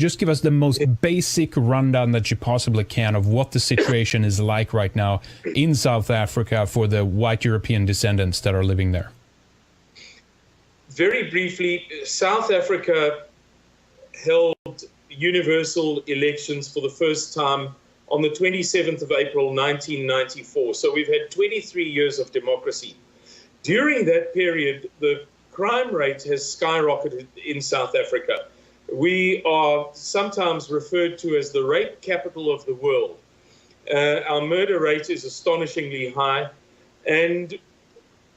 just give us the most basic rundown that you possibly can of what the situation is like right now in South Africa for the white European descendants that are living there. Very briefly, South Africa held universal elections for the first time on the 27th of April, 1994. So we've had 23 years of democracy. During that period, the crime rate has skyrocketed in South Africa. We are sometimes referred to as the rape capital of the world. Our murder rate is astonishingly high, and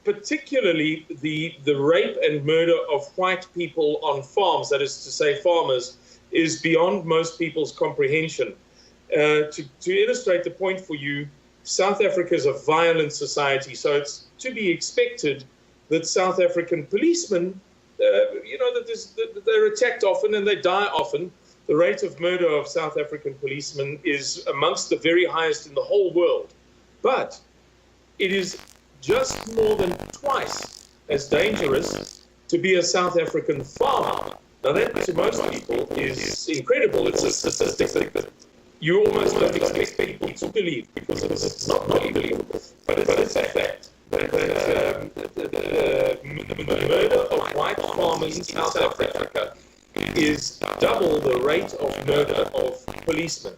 particularly the rape and murder of white people on farms, that is to say farmers, is beyond most people's comprehension. To illustrate the point for you, South Africa is a violent society, so it's to be expected that South African policemen, that they're attacked often and they die often. The rate of murder of South African policemen is amongst the very highest in the whole world. But it is just more than twice as dangerous to be a South African farmer. Now that to most people is incredible. It's a statistic that you almost don't expect people to believe because it's not believable, but it's a fact. The murder of white farmers in South Africa is double the rate of murder of policemen,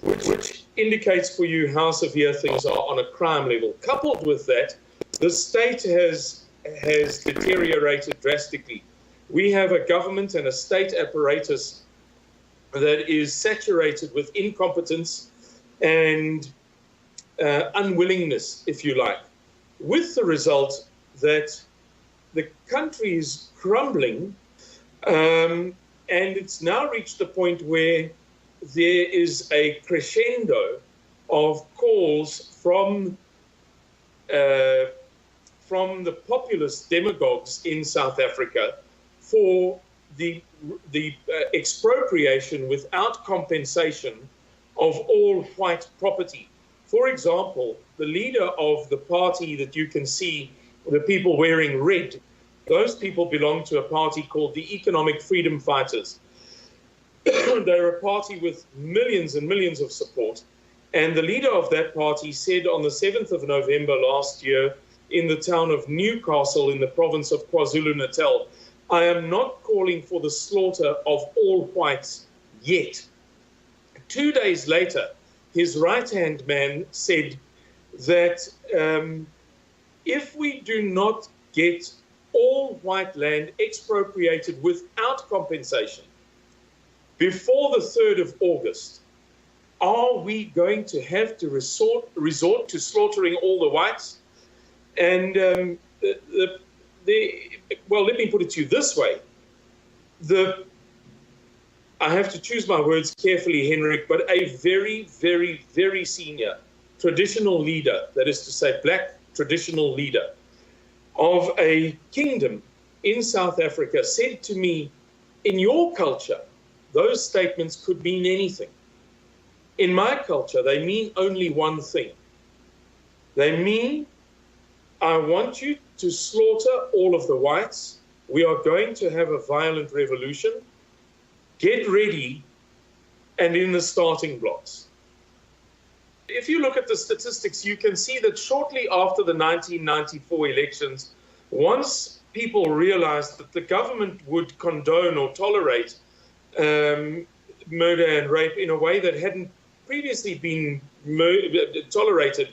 which indicates for you how severe things are on a crime level. Coupled with that, the state has deteriorated drastically. We have a government and a state apparatus that is saturated with incompetence and unwillingness, if you like, with the result that the country is crumbling, and it's now reached a point where there is a crescendo of calls from the populist demagogues in South Africa for the expropriation without compensation of all white property. For example, the leader of the party that you can see, the people wearing red, those people belong to a party called the Economic Freedom Fighters. They're a party with millions and millions of support. And the leader of that party said on the 7th of November last year in the town of Newcastle in the province of KwaZulu-Natal, I am not calling for the slaughter of all whites yet. 2 days later, his right-hand man said that if we do not get all white land expropriated without compensation before the 3rd of August, are we going to have to resort to slaughtering all the whites? And well, let me put it to you this way. I have to choose my words carefully, Henrik, but a very, very, very senior traditional leader, that is to say black traditional leader of a kingdom in South Africa said to me, in your culture, those statements could mean anything. In my culture, they mean only one thing. They mean, I want you to slaughter all of the whites. We are going to have a violent revolution. Get ready and in the starting blocks. If you look at the statistics, you can see that shortly after the 1994 elections, once people realized that the government would condone or tolerate murder and rape in a way that hadn't previously been tolerated,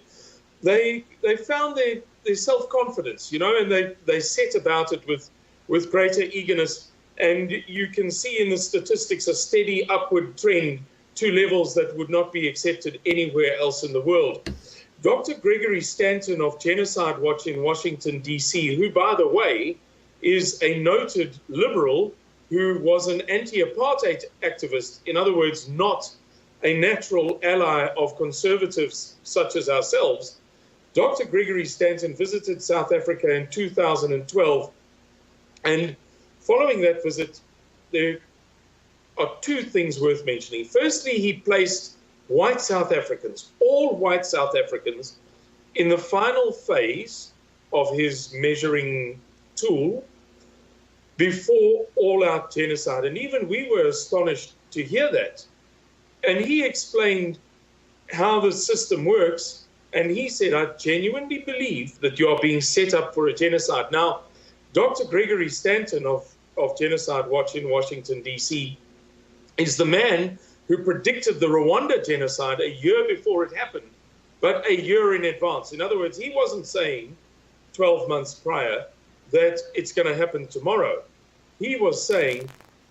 they found their self-confidence, and they set about it with greater eagerness. And you can see in the statistics a steady upward trend to levels that would not be accepted anywhere else in the world. Dr. Gregory Stanton of Genocide Watch in Washington, D.C., who, by the way, is a noted liberal who was an anti-apartheid activist, in other words, not a natural ally of conservatives such as ourselves, Dr. Gregory Stanton visited South Africa in 2012, and following that visit, there are two things worth mentioning. Firstly, he placed white South Africans, all white South Africans, in the final phase of his measuring tool before all-out genocide. And even we were astonished to hear that. And he explained how the system works. And he said, I genuinely believe that you are being set up for a genocide. Now, Dr. Gregory Stanton of Genocide Watch in Washington, D.C., is the man who predicted the Rwanda genocide a year before it happened, but a year in advance. In other words, he wasn't saying 12 months prior that it's going to happen tomorrow. He was saying,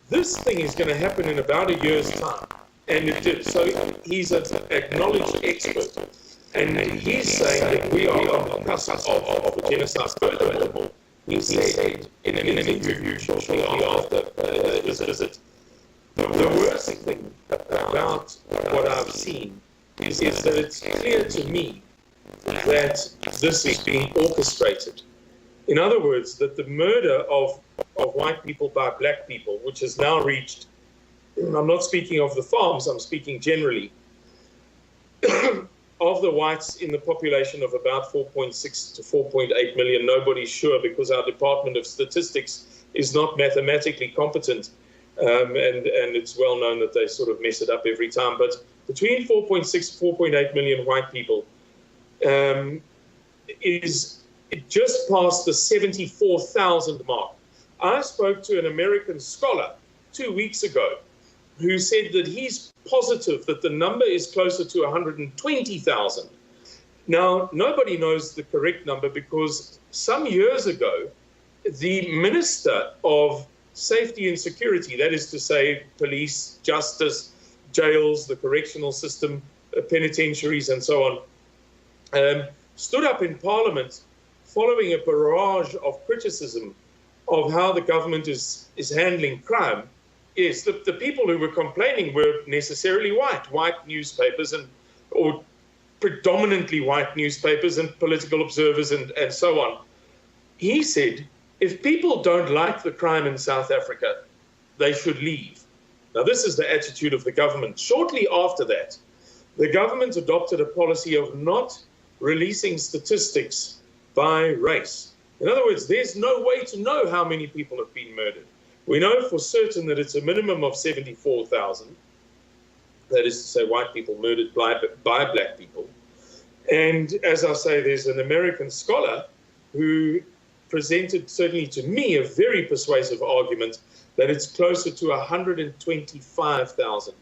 this thing is going to happen in about a year's time. And it did. So he's an acknowledged expert. And he's saying that we are on the cusp of a genocide. Furthermore, he said in an interview shortly after his visit, the worst thing about what I've seen is that it's clear to me that this is being orchestrated. In other words, that the murder of white people by black people, which has now reached, I'm not speaking of the farms, I'm speaking generally, of the whites in the population of about 4.6 to 4.8 million, nobody's sure because our Department of Statistics is not mathematically competent, and it's well known that they sort of mess it up every time. But between 4.6 to 4.8 million white people is just past the 74,000 mark. I spoke to an American scholar 2 weeks ago who said that he's positive that the number is closer to 120,000. Now, nobody knows the correct number because some years ago, the Minister of Safety and Security, that is to say, police, justice, jails, the correctional system, penitentiaries, and so on, stood up in Parliament following a barrage of criticism of how the government is handling crime. Yes, the people who were complaining were necessarily white newspapers or predominantly white newspapers and political observers and so on. He said, if people don't like the crime in South Africa, they should leave. Now, this is the attitude of the government. Shortly after that, the government adopted a policy of not releasing statistics by race. In other words, there's no way to know how many people have been murdered. We know for certain that it's a minimum of 74,000. That is to say, white people murdered by black people. And as I say, there's an American scholar who presented, certainly to me, a very persuasive argument that it's closer to 125,000.